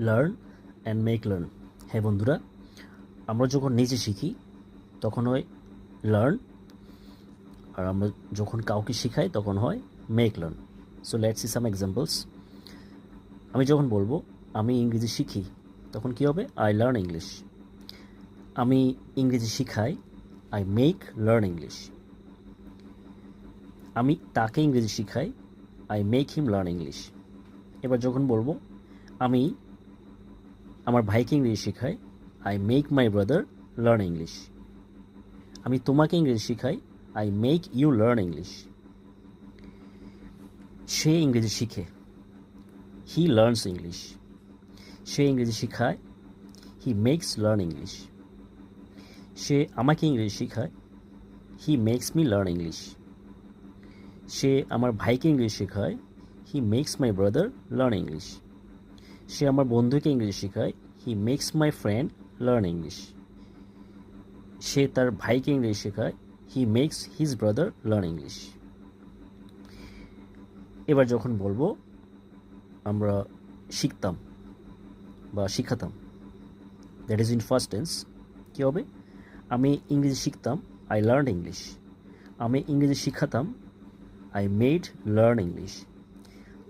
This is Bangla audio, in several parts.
Learn and make learn. হ্যাঁ বন্ধুরা, আমরা যখন নিজে শিখি তখন হয় লার্ন, আর আমরা যখন কাউকে শেখাই তখন হয় make learn. So let's see some examples. আমি যখন বলবো আমি ইংরেজি শিখি তখন কী হবে? I learn English. আমি ইংরেজি শিখাই, আই মেক লার্ন ইংলিশ। আমি তাকে ইংরেজি শিখাই, I make him learn English. এবার যখন বলবো আমি আমার ভাইকে ইংরেজি শেখাই, I make my brother learn English. আমি তোমাকে ইংরেজি শেখাই, I make you learn English. সে ইংরেজি শিখে, হি লার্নস ইংলিশ। সে ইংরেজি শেখায়, হি মেক্স লার্ন ইংলিশ। সে আমাকে ইংরেজি শেখায়, he makes me learn English. সে আমার ভাইকে ইংরেজি শেখায়, he makes my brother learn English. সে আমার বন্ধুকে ইংরেজি শেখায়, he makes my friend learn English. সে তার ভাইকে ইংরেজি শেখায়, he makes his brother learn English. এবার যখন বলবো আমরা শিখতাম বা শিখাতাম, that is in first tense, কী হবে? আমি ইংরেজি শিখতাম, আই লার্ন ইংলিশ। আমি ইংরেজি শিখাতাম, আই মেড লার্ন ইংলিশ।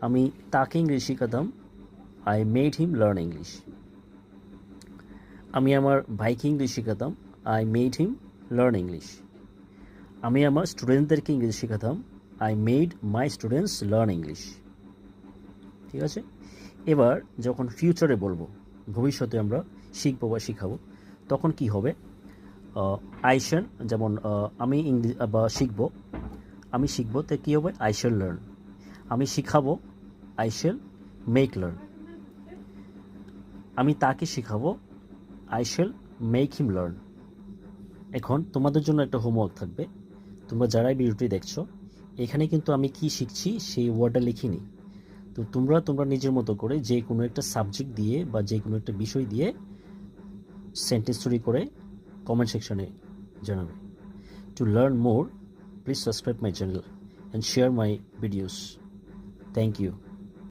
আমি তাকে ইংরেজি শিখাতাম, I made him learn English. আমি আমার ভাইকে ইংরেজি শেখাতাম, I made him learn English. আমি আমার স্টুডেন্টদেরকে ইংরেজি শেখাতাম, I made my students learn English. ঠিক আছে? এবার যখন ফিউচারে বলবো, ভবিষ্যতে আমরা শিখবো বা শিখাবো, তখন কি হবে? আই শ্যাল, যেমন আমি ইংরেজি বা শিখবো, আমি শিখবো তো কী হবে? I shall learn. আমি শিখাবো, আই শ্যাল মেক লার্ন। আমি তাকে শেখাবো, I shall make him learn. এখন তোমাদের জন্য একটা হোমওয়ার্ক থাকবে। তোমরা যারাই ভিডিওটি দেখছো, এখানে কিন্তু আমি কি শিখছি সেই ওয়ার্ডটা লিখিনি। তো তোমরা নিজের মতো করে যে কোনো একটা সাবজেক্ট দিয়ে বা যে কোনো একটা বিষয় দিয়ে সেন্টেন্স তৈরি করে কমেন্ট সেকশনে জানাবে। To learn more, please subscribe my channel and share my videos. Thank you.